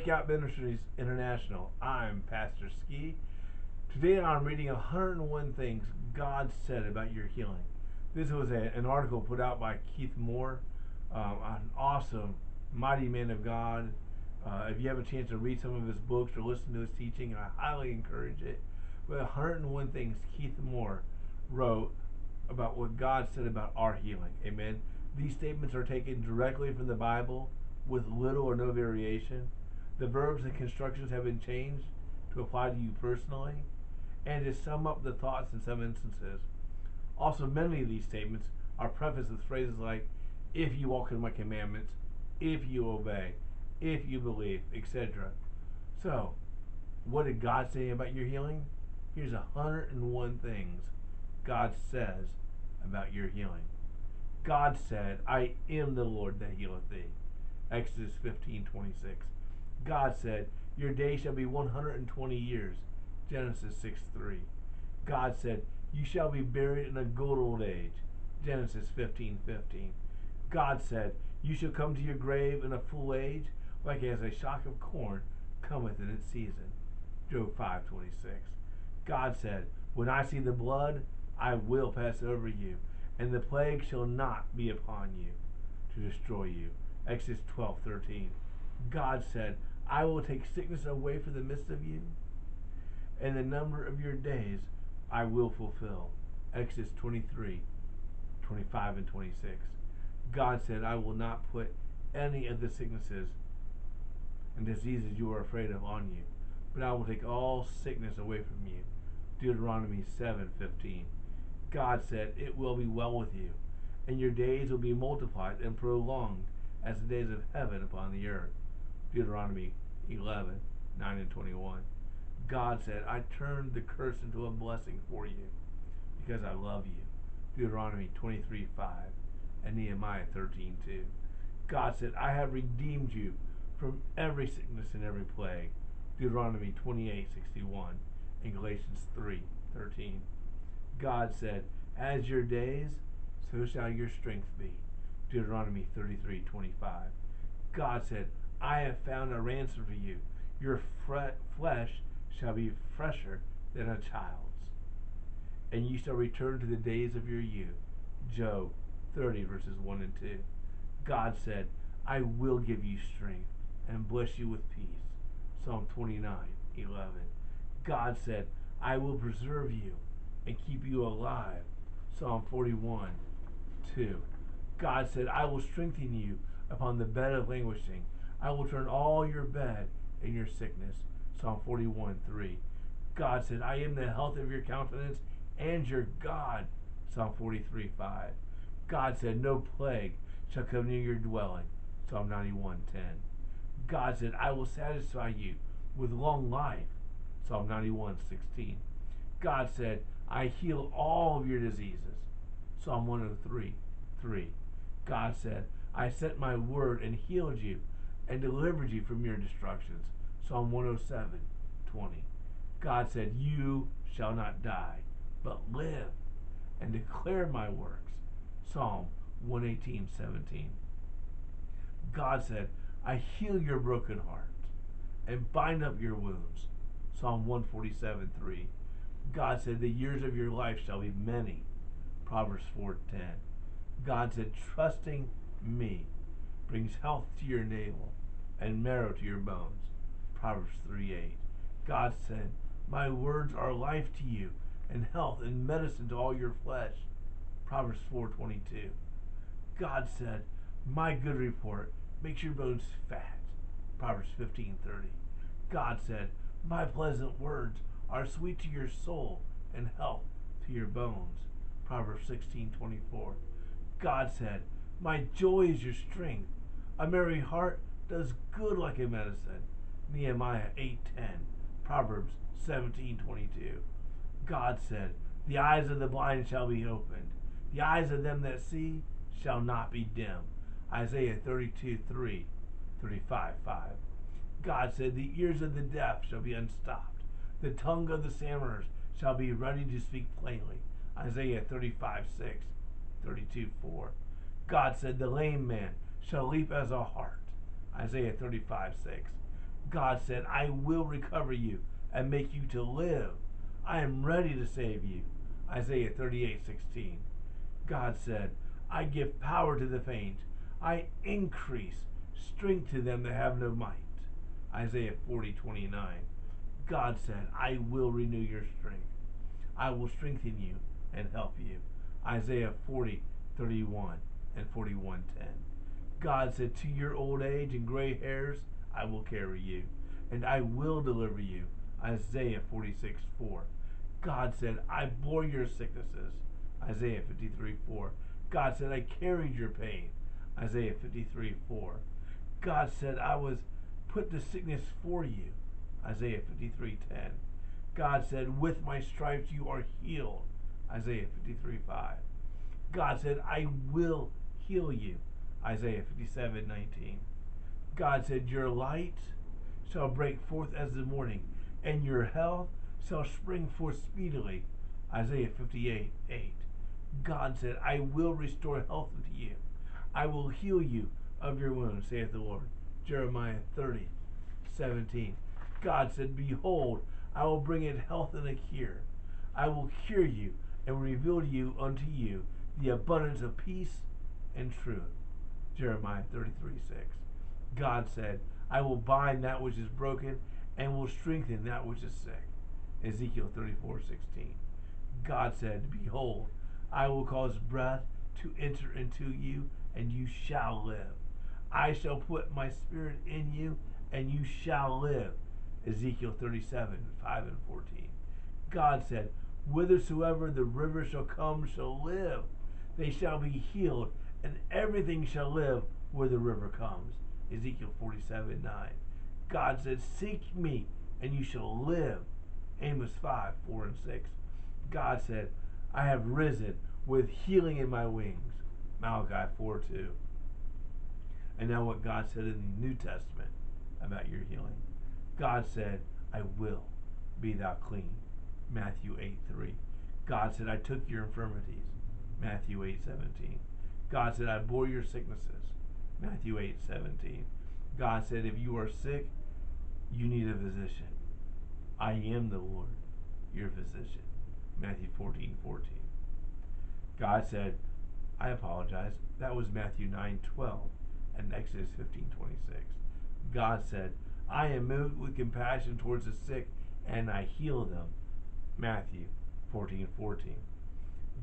Breakout Ministries International. I'm Pastor Ski. Today I'm reading 101 Things God Said About Your Healing. This was an article put out by Keith Moore, an awesome, mighty man of God. If you have a chance to read some of his books or listen to his teaching, I highly encourage it. But 101 Things Keith Moore wrote about what God said about our healing. Amen. These statements are taken directly from the Bible with little or no variation. The verbs and constructions have been changed to apply to you personally and to sum up the thoughts in some instances. Also, many of these statements are prefaced with phrases like, if you walk in my commandments, if you obey, if you believe, etc. So, what did God say about your healing? Here's 101 things God says about your healing. God said, I am the Lord that healeth thee. Exodus 15:26. God said, your day shall be 120 years. Genesis 6:3. God said, you shall be buried in a good old age. Genesis 15:15. God said, you shall come to your grave in a full age, like as a shock of corn cometh in its season. Job 5:26. God said, when I see the blood, I will pass over you, and the plague shall not be upon you to destroy you. Exodus 12:13. God said, I will take sickness away from the midst of you, and the number of your days I will fulfill. Exodus 23:25 and 26. God said, I will not put any of the sicknesses and diseases you are afraid of on you, but I will take all sickness away from you. Deuteronomy 7:15. God said, it will be well with you, and your days will be multiplied and prolonged as the days of heaven upon the earth. Deuteronomy 11:9 and 21. God said, I turned the curse into a blessing for you because I love you. Deuteronomy 23:5 and Nehemiah 13:2. God said, I have redeemed you from every sickness and every plague. Deuteronomy 28:61 and Galatians 3:13. God said, as your days, so shall your strength be. Deuteronomy 33:25. God said, I have found a ransom for you. Your flesh shall be fresher than a child's, and you shall return to the days of your youth. Job 30 verses 1 and 2. God said, I will give you strength and bless you with peace. Psalm 29:11. God said, I will preserve you and keep you alive. Psalm 41:2. God said, I will strengthen you upon the bed of languishing. I will turn all your bed in your sickness. Psalm 41:3. God said, I am the health of your countenance and your God. Psalm 43:5. God said, no plague shall come near your dwelling. Psalm 91:10. God said, I will satisfy you with long life. Psalm 91:16. God said, I heal all of your diseases. Psalm 103:3. God said, I sent my word and healed you and delivered you from your destructions. Psalm 107:20. God said, you shall not die, but live and declare my works. Psalm 118:17. God said, I heal your broken heart and bind up your wounds. Psalm 147:3. God said, the years of your life shall be many. Proverbs 4:10. God said, trusting me brings health to your navel and marrow to your bones. Proverbs 3:8. God said, my words are life to you and health and medicine to all your flesh. Proverbs 4:22. God said, my good report makes your bones fat. Proverbs 15:30. God said, my pleasant words are sweet to your soul and health to your bones. Proverbs 16:24. God said, my joy is your strength. A merry heart does good like a medicine. Nehemiah 8:10. Proverbs 17:22. God said, the eyes of the blind shall be opened. The eyes of them that see shall not be dim. Isaiah 32:3, 35:5. God said, the ears of the deaf shall be unstopped. The tongue of the stammerers shall be ready to speak plainly. Isaiah 35:6, 32:4. God said, the lame man shall leap as a hart. Isaiah 35:6. God said, I will recover you and make you to live. I am ready to save you. Isaiah 38:16. God said, I give power to the faint. I increase strength to them that have no might. Isaiah 40:29. God said, I will renew your strength. I will strengthen you and help you. Isaiah 40:31 and 41:10. God said, to your old age and gray hairs, I will carry you, and I will deliver you. Isaiah 46:4. God said, I bore your sicknesses. Isaiah 53:4. God said, I carried your pain. Isaiah 53:4. God said, I was put to sickness for you. Isaiah 53:10. God said, with my stripes you are healed. Isaiah 53:5. God said, I will heal you. Isaiah 57:19. God said, your light shall break forth as the morning, and your health shall spring forth speedily. Isaiah 58:8. God said, I will restore health unto you. I will heal you of your wounds, saith the Lord. Jeremiah 30:17. God said, behold, I will bring in health and a cure. I will cure you and reveal to you unto you the abundance of peace and truth. Jeremiah 33:6. God said, I will bind that which is broken and will strengthen that which is sick. Ezekiel 34:16. God said, behold, I will cause breath to enter into you, and you shall live. I shall put my spirit in you, and you shall live. Ezekiel 37:5 and 14. God said, whithersoever the river shall come shall live. They shall be healed, and everything shall live where the river comes. Ezekiel 47:9. God said, seek me, and you shall live. Amos 5:4 and 6. God said, I have risen with healing in my wings. Malachi 4:2. And now what God said in the New Testament about your healing. God said, I will be thou clean. Matthew 8:3. God said, I took your infirmities. Matthew 8:17. God said, I bore your sicknesses. Matthew 8:17. God said, if you are sick, you need a physician. I am the Lord, your physician. Matthew 14:14. God said, I apologize. That was Matthew 9:12 and Exodus 15:26. God said, I am moved with compassion towards the sick, and I heal them. Matthew 14:14.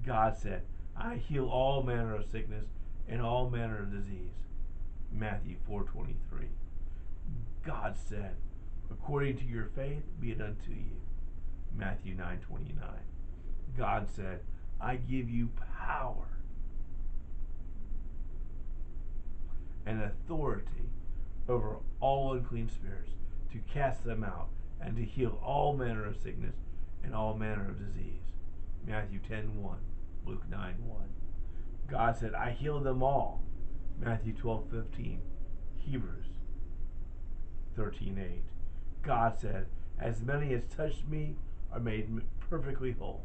God said, I heal all manner of sickness and all manner of disease. Matthew 4:23. God said, according to your faith be it unto you. Matthew 9:29. God said, I give you power and authority over all unclean spirits to cast them out and to heal all manner of sickness and all manner of disease. Matthew 10:1, Luke 9:1. God said, I heal them all. Matthew 12:15, Hebrews 13:8. God said, as many as touched me are made perfectly whole.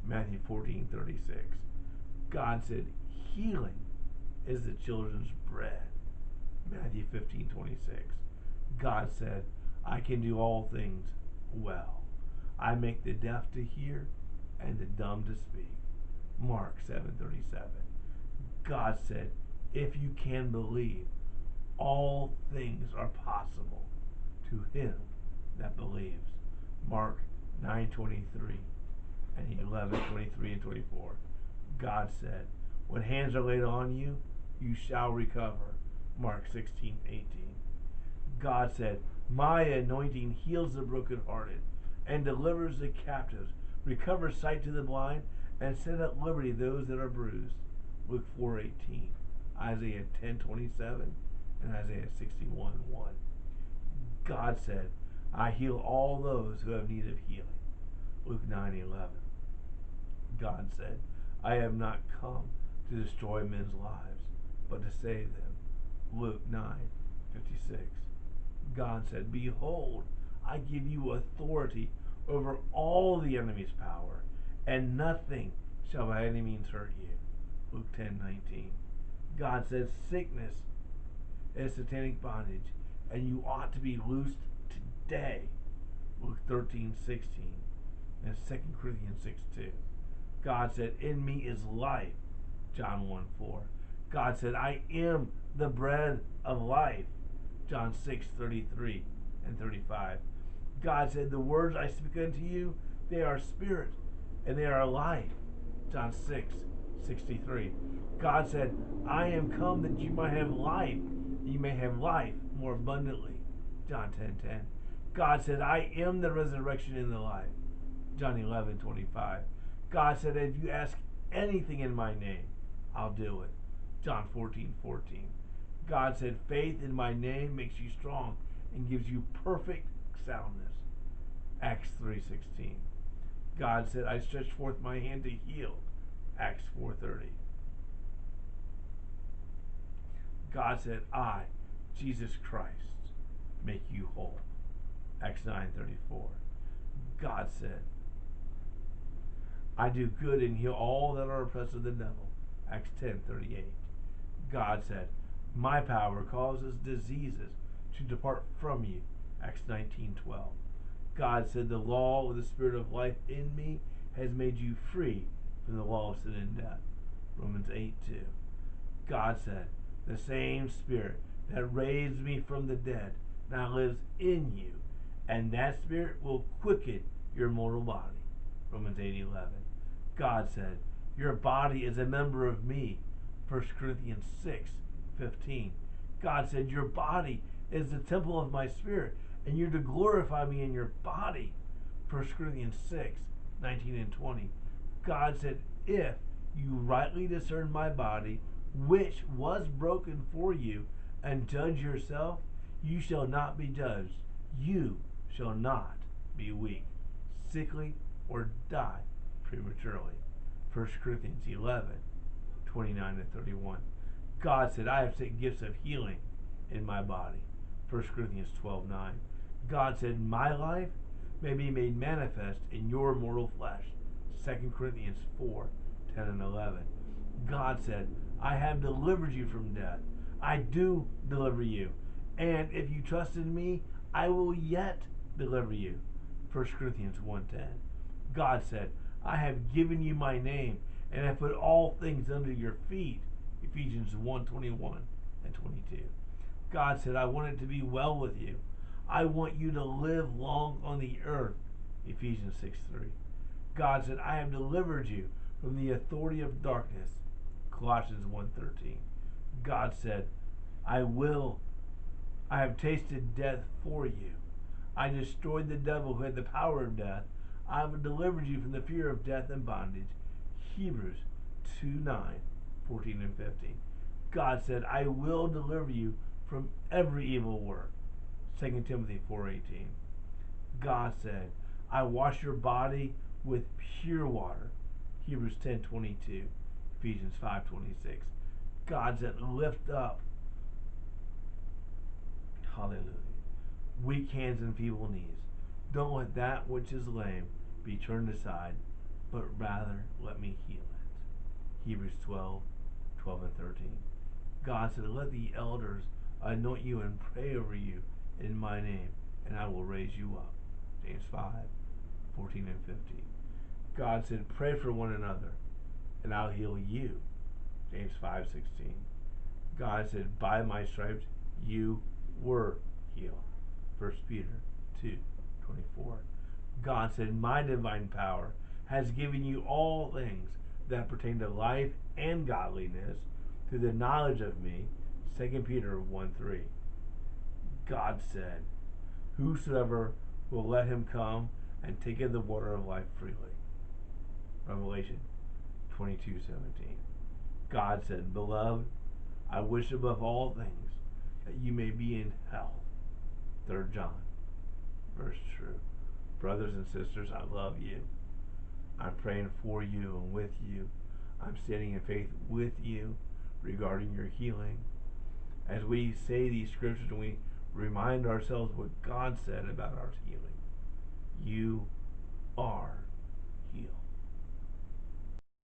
Matthew 14:36. God said, healing is the children's bread. Matthew 15:26. God said, I can do all things well. I make the deaf to hear and the dumb to speak. Mark 7:37. God said, if you can believe, all things are possible to him that believes. Mark 9:23 and 11:23 and 24. God said, when hands are laid on you, you shall recover. Mark 16:18. God said, my anointing heals the brokenhearted and delivers the captives, recovers sight to the blind, and set at liberty those that are bruised. Luke 4:18, Isaiah 10:27, and Isaiah 61:1. God said, I heal all those who have need of healing. Luke 9:11. God said, I have not come to destroy men's lives, but to save them. Luke 9:56. God said, behold, I give you authority over all the enemy's power, and nothing shall by any means hurt you. Luke 10:19. God says sickness is satanic bondage, and you ought to be loosed day, Luke 13:16, and 2 Corinthians 6:2. God said, in me is life, John 1:4. God said, I am the bread of life, John 6:33 and 35. God said, the words I speak unto you, they are spirit and they are life, John 6:63. God said, I am come that you might have life, that you may have life more abundantly, John 10:10. God said, I am the resurrection and the life, John 11:25. God said, if you ask anything in my name, I'll do it, John 14:14. God said, faith in my name makes you strong and gives you perfect soundness, Acts 3:16. God said, I stretch forth my hand to heal, Acts 4:30. God said, I, Jesus Christ, make you whole, Acts 9:34. God said, I do good and heal all that are oppressed of the devil, Acts 10:38. God said, my power causes diseases to depart from you, Acts 19:12. God said, the law of the Spirit of life in me has made you free from the law of sin and death, Romans 8:2. God said, the same Spirit that raised me from the dead now lives in you, and that Spirit will quicken your mortal body, Romans 8:11. God said, your body is a member of me, 1 Corinthians 6:15. God said, your body is the temple of my Spirit, and you're to glorify me in your body, 1 Corinthians 6:19 and 20. God said, if you rightly discern my body, which was broken for you, and judge yourself, you shall not be judged. You shall not be weak, sickly, or die prematurely. 1 Corinthians 11:29 and 31. God said, I have set gifts of healing in my body, 1 Corinthians 12:9. God said, my life may be made manifest in your mortal flesh, 2 Corinthians 4:10 and 11. God said, I have delivered you from death. I do deliver you. And if you trust in me, I will yet deliver you, 1 Corinthians 1:10. God said, I have given you my name, and have put all things under your feet, Ephesians 1:21 and 22. God said, I want it to be well with you. I want you to live long on the earth, Ephesians 6:3. God said, I have delivered you from the authority of darkness, Colossians 1:13. God said, I have tasted death for you. I destroyed the devil who had the power of death. I have delivered you from the fear of death and bondage, Hebrews 2:9, 14 and 15. God said, I will deliver you from every evil work, 2 Timothy 4:18. God said, I wash your body with pure water, Hebrews 10:22, Ephesians 5:26. God said, lift up, hallelujah, weak hands and feeble knees. Don't let that which is lame be turned aside, but rather let me heal it, Hebrews 12:12 and 13. God said, let the elders anoint you and pray over you in my name, and I will raise you up, James 5:14 and 15. God said, pray for one another, and I'll heal you, James 5:16. God said, by my stripes you were healed, 1 Peter 2:24. God said, my divine power has given you all things that pertain to life and godliness through the knowledge of me, 2 Peter 1:3. God said, whosoever will let him come and take of the water of life freely, Revelation 22:17. God said, beloved, I wish above all things that you may be in health, 3 John, verse true. Brothers and sisters, I love you. I'm praying for you and with you. I'm standing in faith with you regarding your healing. As we say these scriptures and we remind ourselves what God said about our healing, you are